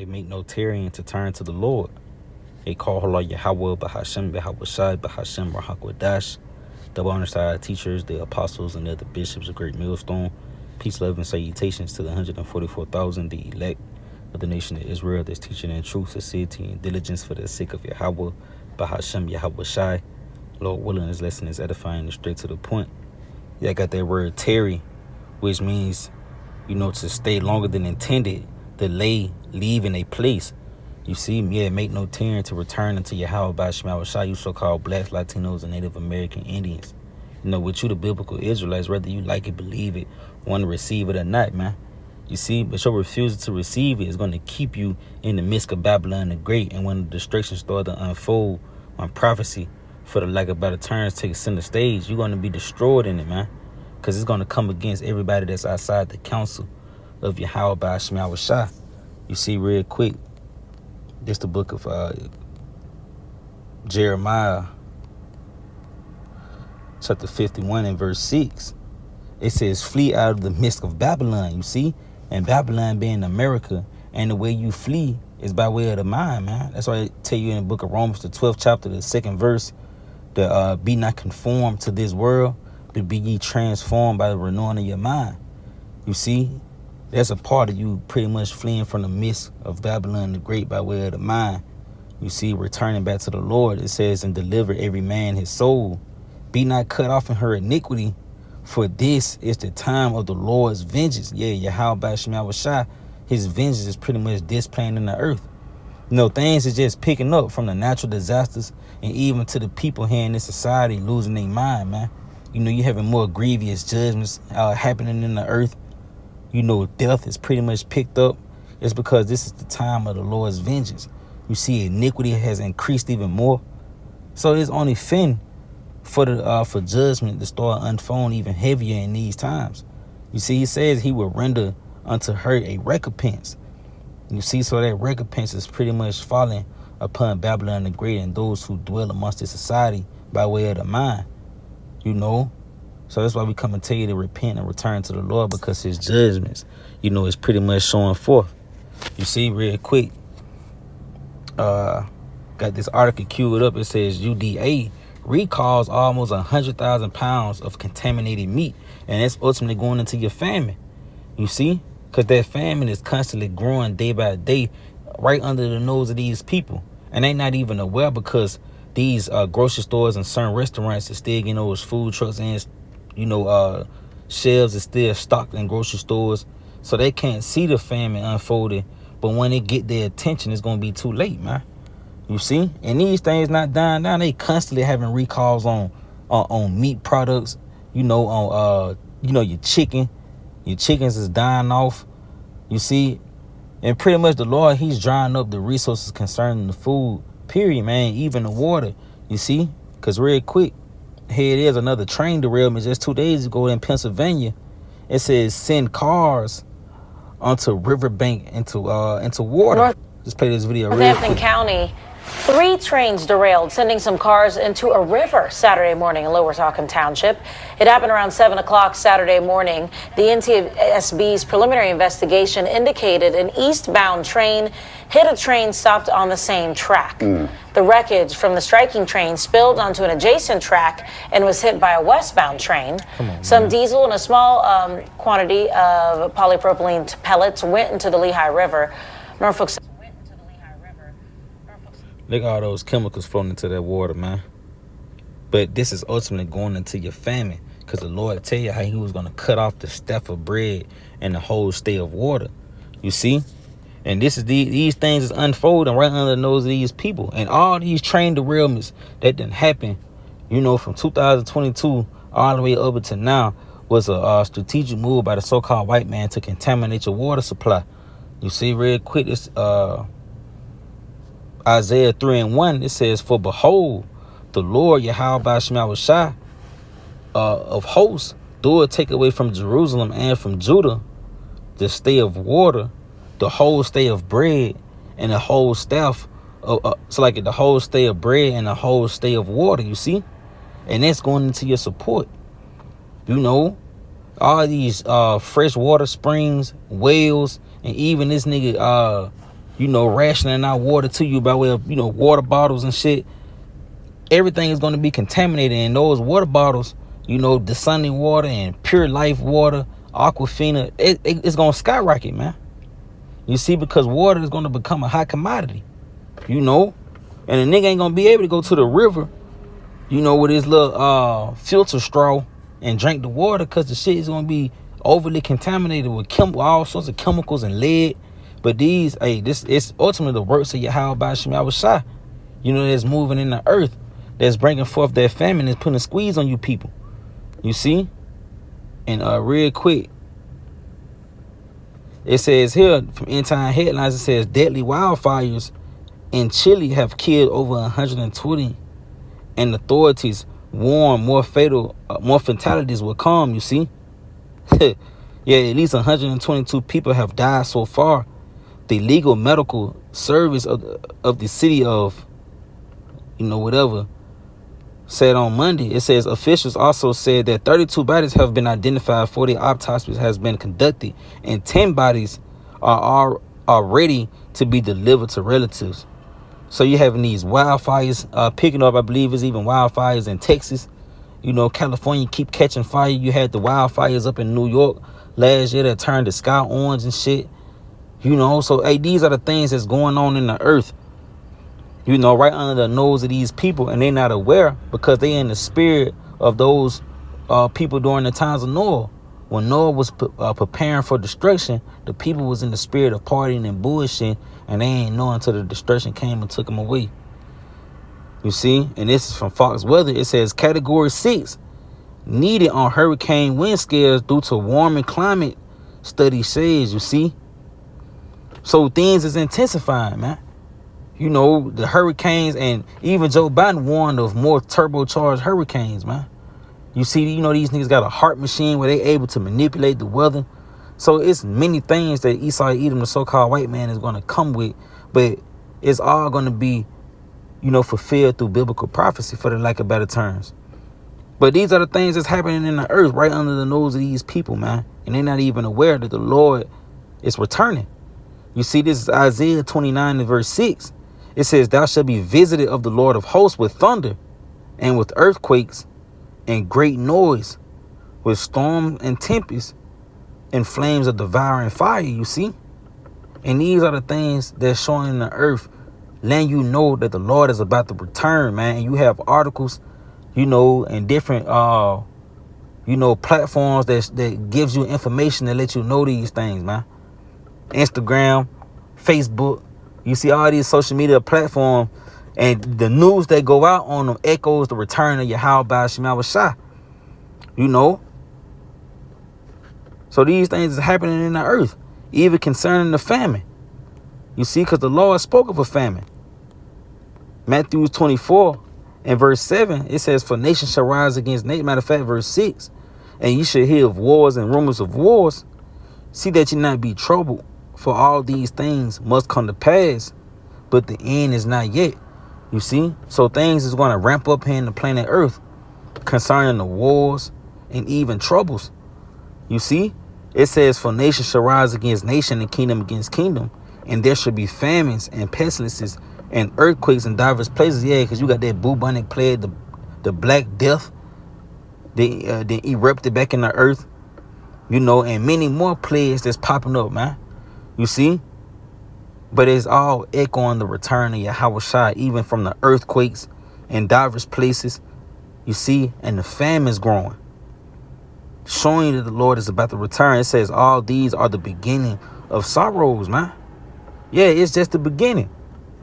They make no tarrying to turn to the Lord. They call Allah Yahweh, Bahashem, Bahawashai, Bahashem, Rahakwadash. The Barneside teachers, the apostles, and the other bishops of Great Millstone. Peace, love, and salutations to the 144,000, the elect of the nation of Israel that's teaching in truth, sincerity, and diligence for the sake of Yahweh, Bahashem, Yahweh. Lord willing, this lesson is edifying and straight to the point. Yeah, I got that word tarry, which means, to stay longer than intended, delay, leave in a place. You see, make no tarrying to return unto Yahweh by Shemawashai, you so-called blacks, Latinos, and Native American Indians. With you, the biblical Israelites, whether you like it, believe it, want to receive it or not, man. You see, but your refusal to receive it is going to keep you in the midst of Babylon the Great. And when the destruction starts to unfold on prophecy, for the lack of better terms, take center stage, you're going to be destroyed in it, man. Because it's going to come against everybody that's outside the counsel of Yahweh by Shemawashai. You see, real quick, this the book of Jeremiah, chapter 51 and verse 6. It says, flee out of the midst of Babylon, you see? And Babylon being America, and the way you flee is by way of the mind, man. That's why I tell you in the book of Romans, the 12th chapter, the 2nd verse, that be not conformed to this world, but be ye transformed by the renewing of your mind. You see? That's a part of you pretty much fleeing from the midst of Babylon the Great by way of the mind. You see, returning back to the Lord, it says, and deliver every man his soul. Be not cut off in her iniquity, for this is the time of the Lord's vengeance. Yeah, Yahweh by Shemawashai, his vengeance is pretty much displaying in the earth. Things are just picking up from the natural disasters and even to the people here in this society losing their mind, man. You having more grievous judgments happening in the earth. Death is pretty much picked up. It's because this is the time of the Lord's vengeance. You see, iniquity has increased even more. So it's only fin for judgment to start unfolding even heavier in these times. You see, he says he will render unto her a recompense. You see, so that recompense is pretty much falling upon Babylon the Great and those who dwell amongst the society by way of the mind. So that's why we come and tell you to repent and return to the Lord, because his judgments, is pretty much showing forth. You see, real quick, got this article queued up. It says UDA recalls almost 100,000 pounds of contaminated meat, and that's ultimately going into your famine. You see, because that famine is constantly growing day by day right under the nose of these people, and they not even aware, because these grocery stores and certain restaurants are still getting those food trucks and shelves is still stocked in grocery stores, so they can't see the famine unfolding. But when they get their attention, it's gonna be too late, man. You see, and these things not dying down. They constantly having recalls on meat products. On your chicken. Your chickens is dying off. You see, and pretty much the Lord, he's drying up the resources concerning the food. Period, man. Even the water. You see, because real quick, here it is, another train derailment just 2 days ago in Pennsylvania. It says send cars onto riverbank into water. Just play this video real quick. Northampton County, 3 trains derailed, sending some cars into a river Saturday morning in Lower Talcum Township. It happened around 7 o'clock Saturday morning. The NTSB's preliminary investigation indicated an eastbound train hit a train stopped on the same track. The wreckage from the striking train spilled onto an adjacent track and was hit by a westbound train. Some diesel and a small quantity of polypropylene pellets went into the Lehigh River. Norfolk. Look at all those chemicals flowing into that water, man. But this is ultimately going into your famine, because the Lord tell you how he was going to cut off the staff of bread and the whole stay of water. You see? And this is these things is unfolding right under the nose of these people. And all these train derailments that didn't happen, from 2022 all the way up until now, was a strategic move by the so-called white man to contaminate your water supply. You see, real quick, this Isaiah 3:1, it says, for behold, the Lord Yahweh by Shemawashai of hosts, do it take away from Jerusalem and from Judah the stay of water, the whole stay of bread, and the whole staff the whole stay of bread and the whole stay of water, you see? And that's going into your support. All these fresh water springs, wells, and even this nigga rationing out water to you by way of, water bottles and shit. Everything is going to be contaminated, and those water bottles, the Sunny water and Pure Life water, Aquafina, it's going to skyrocket, man. You see, because water is going to become a hot commodity, and a nigga ain't going to be able to go to the river, with his little filter straw and drink the water, because the shit is going to be overly contaminated with all sorts of chemicals and lead. But this is ultimately the works of Yahweh Shem Yahushua, that's moving in the earth, that's bringing forth that famine, that's putting a squeeze on you people. You see? And real quick, it says here from End Time Headlines, it says deadly wildfires in Chile have killed over 120, and authorities warn more fatalities will come. You see? Yeah, at least 122 people have died so far. The legal medical service of the city of, whatever, said on Monday. It says officials also said that 32 bodies have been identified, 40 autopsies has been conducted, and 10 bodies are ready to be delivered to relatives. So you're having these wildfires picking up. I believe it's even wildfires in Texas. California keep catching fire. You had the wildfires up in New York last year that turned the sky orange and shit. So hey, these are the things that's going on in the earth, right under the nose of these people, and they're not aware because they in the spirit of those people during the times of Noah. When Noah was preparing for destruction, the people was in the spirit of partying and bullshit, and they ain't know until the destruction came and took them away. You see, and this is from Fox Weather. It says Category 6 needed on hurricane wind scales due to warming climate, study says. You see, so things is intensifying, man. The hurricanes, and even Joe Biden warned of more turbocharged hurricanes, man. You see, these niggas got a heart machine where they able to manipulate the weather. So it's many things that Esau Edom, the so-called white man, is going to come with, but it's all going to be, fulfilled through biblical prophecy, for the lack of better terms. But these are the things that's happening in the earth right under the nose of these people, man. And they're not even aware that the Lord is returning. You see, this is Isaiah 29 and verse 6. It says, thou shalt be visited of the Lord of hosts with thunder and with earthquakes and great noise, with storm and tempest and flames of devouring fire. You see? And these are the things that's showing in the earth, letting you know that the Lord is about to return, man. And you have articles, and different, platforms that gives you information that let you know these things, man. Instagram, Facebook, you see all these social media platforms, and the news that go out on them echoes the return of Yahweh Shem Yahushua. So these things is happening in the earth, even concerning the famine. You see, because the Lord spoke of a famine. Matthew 24 and verse 7, it says, for nation shall rise against nation. Matter of fact, verse 6, and you shall hear of wars and rumors of wars. See that you not be troubled, for all these things must come to pass, but the end is not yet. You see? So things is going to ramp up here in the planet Earth concerning the wars and even troubles. You see? It says, for nation shall rise against nation and kingdom against kingdom, and there shall be famines and pestilences and earthquakes in diverse places. Yeah, because you got that bubonic plague, the Black Death, they erupted back in the earth, and many more plagues that's popping up, man. You see? But it's all echoing the return of Yahushua, even from the earthquakes in diverse places. You see? And the famine's growing, showing you that the Lord is about to return. It says all these are the beginning of sorrows, man. Yeah, it's just the beginning.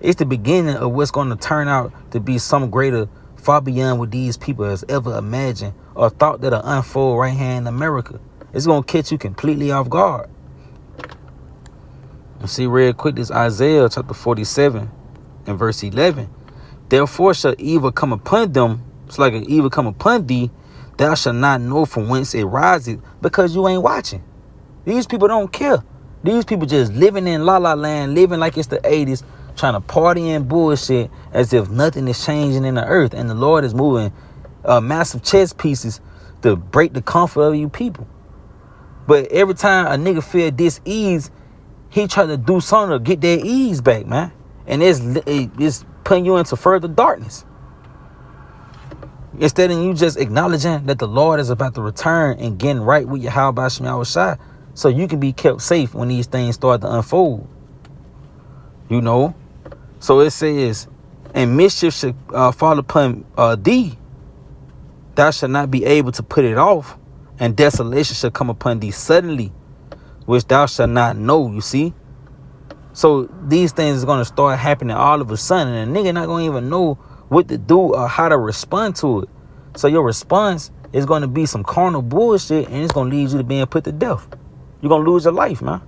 It's the beginning of what's going to turn out to be some greater, far beyond what these people has ever imagined or thought that'll unfold right here in America. It's going to catch you completely off guard. And see real quick, this Isaiah chapter 47 and verse 11. Therefore shall evil come upon them. It's like an evil come upon thee. Thou shalt not know from whence it riseth, because you ain't watching. These people don't care. These people just living in la la land, living like it's the 80s, trying to party and bullshit as if nothing is changing in the earth. And the Lord is moving massive chess pieces to break the comfort of you people. But every time a nigga feel dis-ease, he tried to do something to get their ease back, man. And it's putting you into further darkness. Instead of you just acknowledging that the Lord is about to return and getting right with Yahweh Shem Yahushua, so you can be kept safe when these things start to unfold. You know? So it says, and mischief should fall upon thee. Thou shalt not be able to put it off, and desolation shall come upon thee suddenly, which thou shalt not know, you see? So these things are going to start happening all of a sudden, and a nigga not going to even know what to do or how to respond to it. So your response is going to be some carnal bullshit, and it's going to lead you to being put to death. You're going to lose your life, man.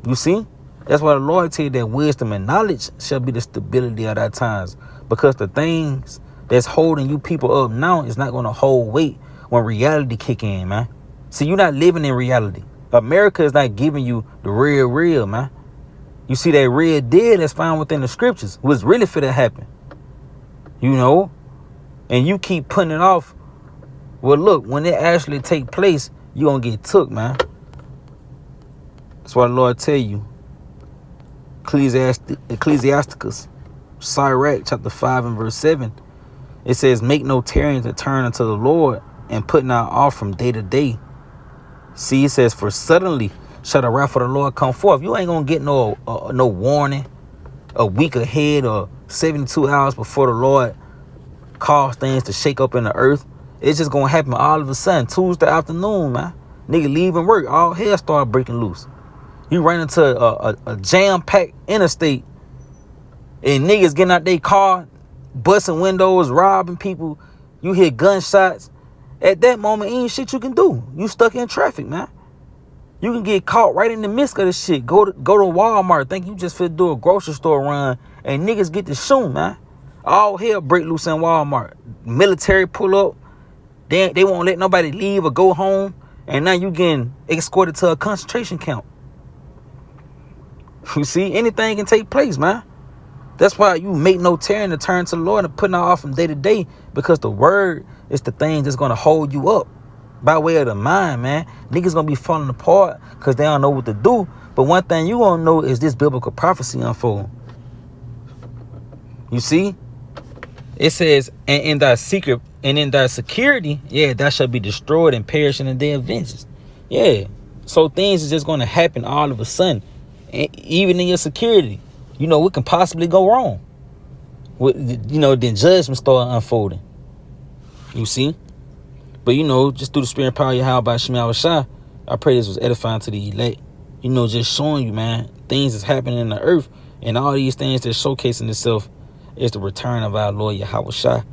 You see? That's why the Lord tell you that wisdom and knowledge shall be the stability of that times. Because the things that's holding you people up now is not going to hold weight when reality kick in, man. See, you're not living in reality. America is not giving you the real, man. You see that real deal that's found within the scriptures. What's really finna happen. You know? And you keep putting it off. Well, look, when it actually take place, you're going to get took, man. That's why the Lord tell you. Ecclesiasticus, Sirach, chapter 5 and verse 7. It says, make no tarrying to turn unto the Lord, and put not off from day to day. See, it says, for suddenly shall the wrath of the Lord come forth. You ain't going to get no warning a week ahead or 72 hours before the Lord cause things to shake up in the earth. It's just going to happen all of a sudden. Tuesday afternoon, man. Nigga leaving work. All hell start breaking loose. You run into a jam-packed interstate and niggas getting out their car, busting windows, robbing people. You hear gunshots. At that moment, ain't shit you can do. You stuck in traffic, man. You can get caught right in the midst of this shit. Go to Walmart, think you just fit do a grocery store run, and niggas get to shoot, man. All hell break loose in Walmart. Military pull up. They won't let nobody leave or go home. And now you getting escorted to a concentration camp. You see, anything can take place, man. That's why you make no tarrying to turn to the Lord and putting off from day to day, because the word is the thing that's going to hold you up by way of the mind, man. Niggas going to be falling apart because they don't know what to do. But one thing you going to know is this biblical prophecy unfold. You see? It says, and in thy security, yeah, that shall be destroyed and perish in the day of vengeance. Yeah. So things is just going to happen all of a sudden. And even in your security, you know, what can possibly go wrong? Then judgment start unfolding. You see? But, just through the spirit and power of Yahweh Shem Yahushua, I pray this was edifying to the elect. Just showing you, man, things that's happening in the earth, and all these things that's showcasing itself is the return of our Lord Yahushua.